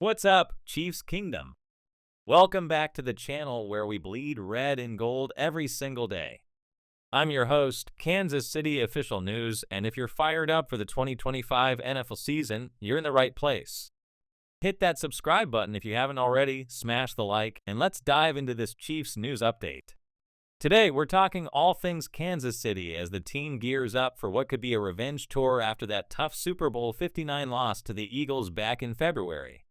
What's up, Chiefs Kingdom? Welcome back to the channel where we bleed red and gold every single day. I'm your host, Kansas City Official News, and if you're fired up for the 2025 NFL season, you're in the right place. Hit that subscribe button if you haven't already, smash the like, and let's dive into this Chiefs news update. Today, we're talking all things Kansas City as the team gears up for what could be a revenge tour after that tough Super Bowl 59 loss to the Eagles back in February.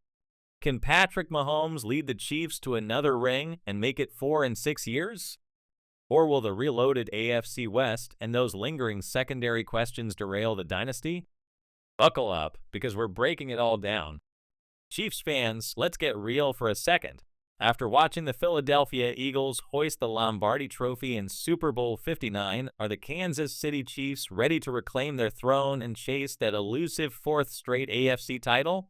Can Patrick Mahomes lead the Chiefs to another ring and make it 4 in 6 years? Or will the reloaded AFC West and those lingering secondary questions derail the dynasty? Buckle up, because we're breaking it all down. Chiefs fans, let's get real for a second. After watching the Philadelphia Eagles hoist the Lombardi Trophy in Super Bowl 59, are the Kansas City Chiefs ready to reclaim their throne and chase that elusive fourth straight AFC title?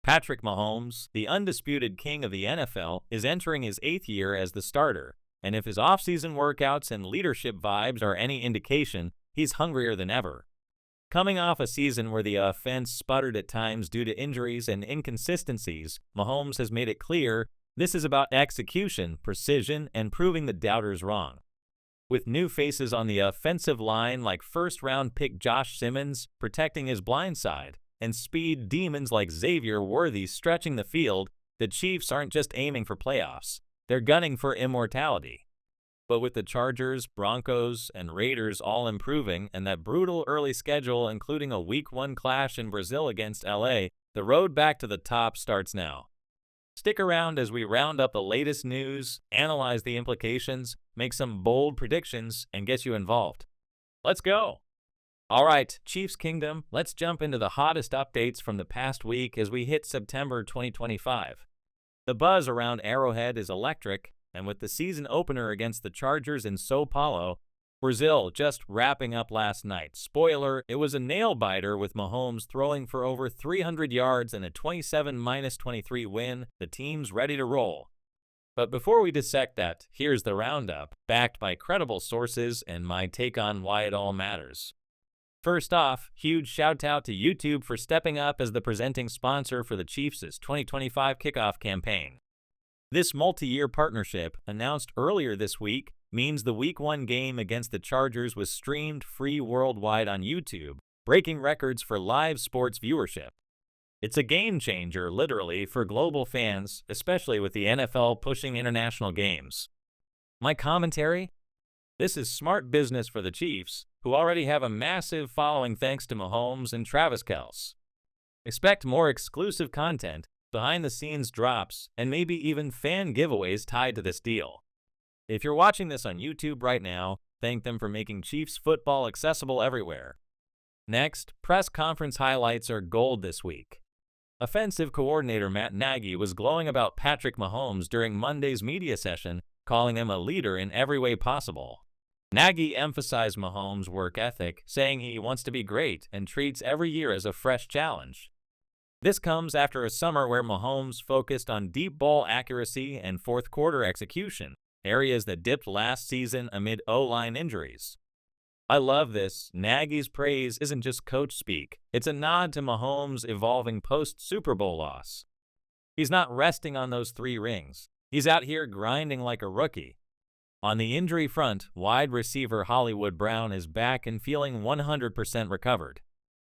Patrick Mahomes, the undisputed king of the NFL, is entering his 8th year as the starter, and if his offseason workouts and leadership vibes are any indication, he's hungrier than ever. Coming off a season where the offense sputtered at times due to injuries and inconsistencies, Mahomes has made it clear this is about execution, precision, and proving the doubters wrong. With new faces on the offensive line like first-round pick Josh Simmons protecting his blind side, and speed demons like Xavier Worthy stretching the field, the Chiefs aren't just aiming for playoffs, they're gunning for immortality. But with the Chargers, Broncos, and Raiders all improving and that brutal early schedule including a Week 1 clash in Brazil against LA, the road back to the top starts now. Stick around as we round up the latest news, analyze the implications, make some bold predictions, and get you involved. Let's go! Alright, Chiefs Kingdom, let's jump into the hottest updates from the past week as we hit September 2025. The buzz around Arrowhead is electric, and with the season opener against the Chargers in São Paulo, Brazil just wrapping up last night. Spoiler, it was a nail-biter with Mahomes throwing for over 300 yards and a 27-23 win. The team's ready to roll. But before we dissect that, here's the roundup, backed by credible sources and my take on why it all matters. First off, huge shout out to YouTube for stepping up as the presenting sponsor for the Chiefs' 2025 kickoff campaign. This multi-year partnership, announced earlier this week, means the Week 1 game against the Chargers was streamed free worldwide on YouTube, breaking records for live sports viewership. It's a game changer, literally, for global fans, especially with the NFL pushing international games. My commentary? This is smart business for the Chiefs, who already have a massive following thanks to Mahomes and Travis Kelce. Expect more exclusive content, behind-the-scenes drops, and maybe even fan giveaways tied to this deal. If you're watching this on YouTube right now, thank them for making Chiefs football accessible everywhere. Next, press conference highlights are gold this week. Offensive coordinator Matt Nagy was glowing about Patrick Mahomes during Monday's media session, calling him a leader in every way possible. Nagy emphasized Mahomes' work ethic, saying he wants to be great and treats every year as a fresh challenge. This comes after a summer where Mahomes focused on deep ball accuracy and fourth-quarter execution, areas that dipped last season amid O-line injuries. I love this. Nagy's praise isn't just coach speak. It's a nod to Mahomes' evolving post-Super Bowl loss. He's not resting on those 3 rings. He's out here grinding like a rookie. On the injury front, wide receiver Hollywood Brown is back and feeling 100% recovered.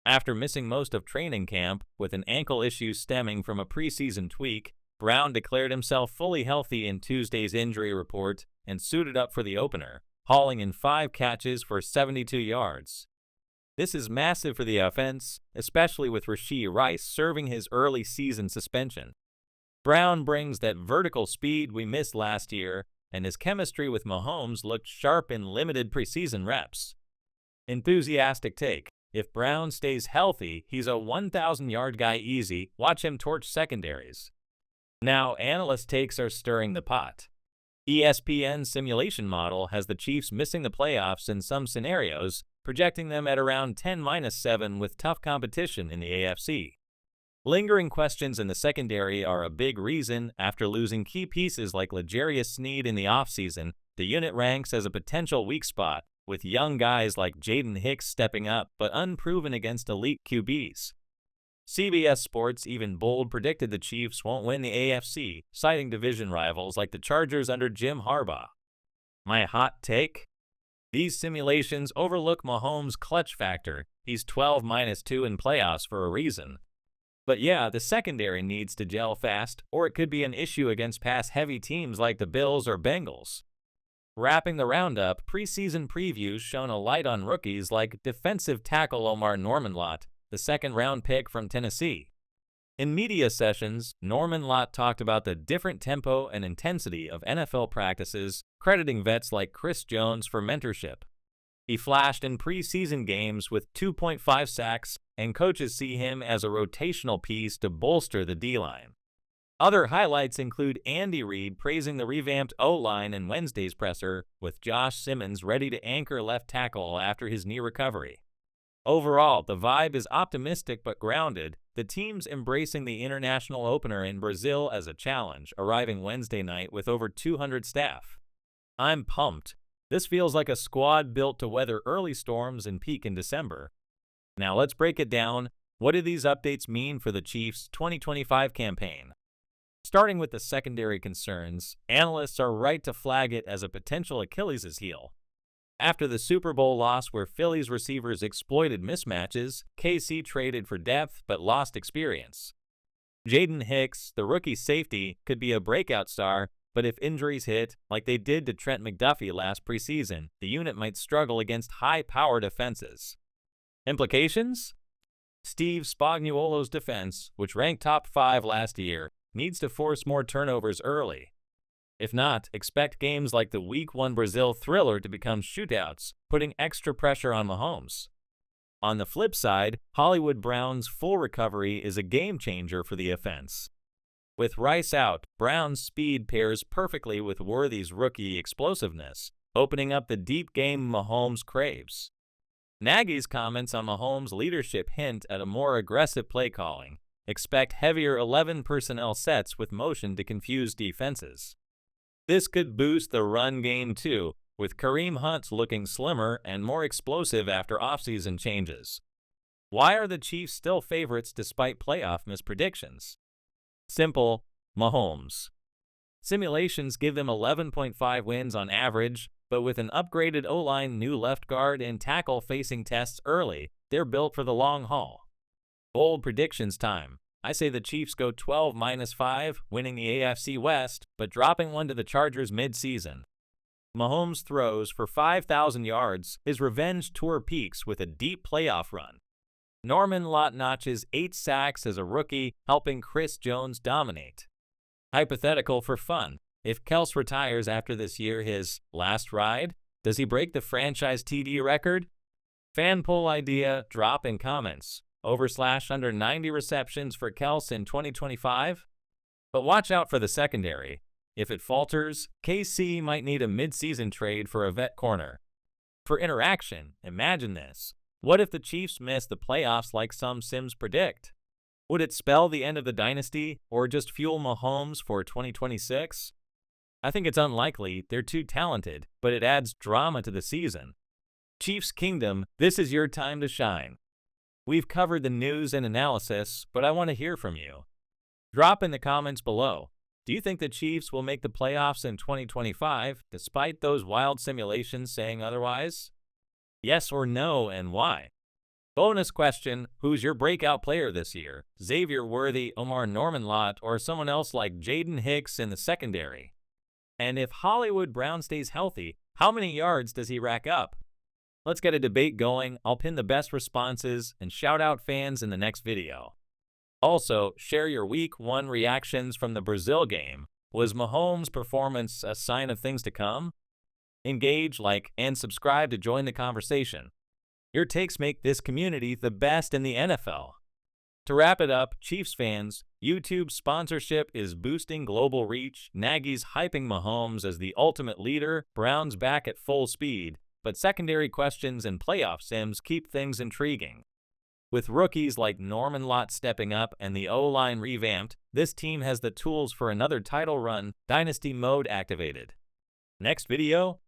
After missing most of training camp, with an ankle issue stemming from a preseason tweak, Brown declared himself fully healthy in Tuesday's injury report and suited up for the opener, hauling in 5 catches for 72 yards. This is massive for the offense, especially with Rashee Rice serving his early season suspension. Brown brings that vertical speed we missed last year, and his chemistry with Mahomes looked sharp in limited preseason reps. Enthusiastic take. If Brown stays healthy, he's a 1,000-yard guy easy. Watch him torch secondaries. Now, analyst takes are stirring the pot. ESPN's simulation model has the Chiefs missing the playoffs in some scenarios, projecting them at around 10-7 with tough competition in the AFC. Lingering questions in the secondary are a big reason. After losing key pieces like L'Jarius Sneed in the offseason, the unit ranks as a potential weak spot, with young guys like Jaden Hicks stepping up but unproven against elite QBs. CBS Sports even bold predicted the Chiefs won't win the AFC, citing division rivals like the Chargers under Jim Harbaugh. My hot take? These simulations overlook Mahomes' clutch factor. He's 12-2 in playoffs for a reason. But yeah, the secondary needs to gel fast, or it could be an issue against pass-heavy teams like the Bills or Bengals. Wrapping the roundup, preseason previews shone a light on rookies like defensive tackle Omar Norman-Lott, the second-round pick from Tennessee. In media sessions, Norman-Lott talked about the different tempo and intensity of NFL practices, crediting vets like Chris Jones for mentorship. He flashed in preseason games with 2.5 sacks, and coaches see him as a rotational piece to bolster the D-line. Other highlights include Andy Reid praising the revamped O-line in Wednesday's presser, with Josh Simmons ready to anchor left tackle after his knee recovery. Overall, the vibe is optimistic but grounded, the team's embracing the international opener in Brazil as a challenge, arriving Wednesday night with over 200 staff. I'm pumped. This feels like a squad built to weather early storms and peak in December. Now let's break it down. What do these updates mean for the Chiefs' 2025 campaign? Starting with the secondary concerns, analysts are right to flag it as a potential Achilles' heel. After the Super Bowl loss where Philly's receivers exploited mismatches, KC traded for depth but lost experience. Jaden Hicks, the rookie safety, could be a breakout star, but if injuries hit, like they did to Trent McDuffie last preseason, the unit might struggle against high-powered defenses. Implications? Steve Spagnuolo's defense, which ranked top 5 last year, needs to force more turnovers early. If not, expect games like the Week 1 Brazil thriller to become shootouts, putting extra pressure on Mahomes. On the flip side, Hollywood Brown's full recovery is a game-changer for the offense. With Rice out, Brown's speed pairs perfectly with Worthy's rookie explosiveness, opening up the deep game Mahomes craves. Nagy's comments on Mahomes' leadership hint at a more aggressive play calling. Expect heavier 11 personnel sets with motion to confuse defenses. This could boost the run game too, with Kareem Hunt looking slimmer and more explosive after offseason changes. Why are the Chiefs still favorites despite playoff mispredictions? Simple, Mahomes. Simulations give them 11.5 wins on average, but with an upgraded O-line, new left guard, and tackle facing tests early, they're built for the long haul. Bold predictions time. I say the Chiefs go 12-5, winning the AFC West, but dropping one to the Chargers mid-season. Mahomes throws for 5,000 yards, his revenge tour peaks with a deep playoff run. Norman-Lott notches 8 sacks as a rookie, helping Chris Jones dominate. Hypothetical for fun. If Kels retires after this year, his last ride, does he break the franchise TD record? Fan poll idea, drop in comments. Over/under 90 receptions for Kels in 2025? But watch out for the secondary. If it falters, KC might need a mid-season trade for a vet corner. For interaction, imagine this. What if the Chiefs miss the playoffs like some Sims predict? Would it spell the end of the dynasty, or just fuel Mahomes for 2026? I think it's unlikely, they're too talented, but it adds drama to the season. Chiefs Kingdom, this is your time to shine. We've covered the news and analysis, but I want to hear from you. Drop in the comments below. Do you think the Chiefs will make the playoffs in 2025, despite those wild simulations saying otherwise? Yes or no, and why? Bonus question, who's your breakout player this year? Xavier Worthy, Omar Norman-Lott, or someone else like Jaden Hicks in the secondary? And if Hollywood Brown stays healthy, how many yards does he rack up? Let's get a debate going. I'll pin the best responses and shout out fans in the next video. Also, share your Week 1 reactions from the Brazil game. Was Mahomes' performance a sign of things to come? Engage, like, and subscribe to join the conversation. Your takes make this community the best in the NFL. To wrap it up, Chiefs fans, YouTube sponsorship is boosting global reach, Nagy's hyping Mahomes as the ultimate leader, Browns back at full speed, but secondary questions and playoff sims keep things intriguing. With rookies like Norman-Lott stepping up and the O-line revamped, this team has the tools for another title run, Dynasty Mode activated. Next video?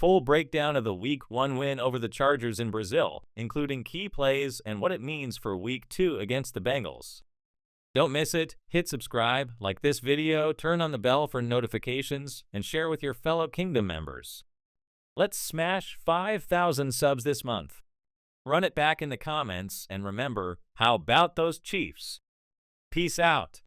full breakdown of the Week 1 win over the Chargers in Brazil, including key plays and what it means for Week 2 against the Bengals. Don't miss it. Hit subscribe, like this video, turn on the bell for notifications, and share with your fellow Kingdom members. Let's smash 5,000 subs this month. Run it back in the comments, and remember, how about those Chiefs? Peace out.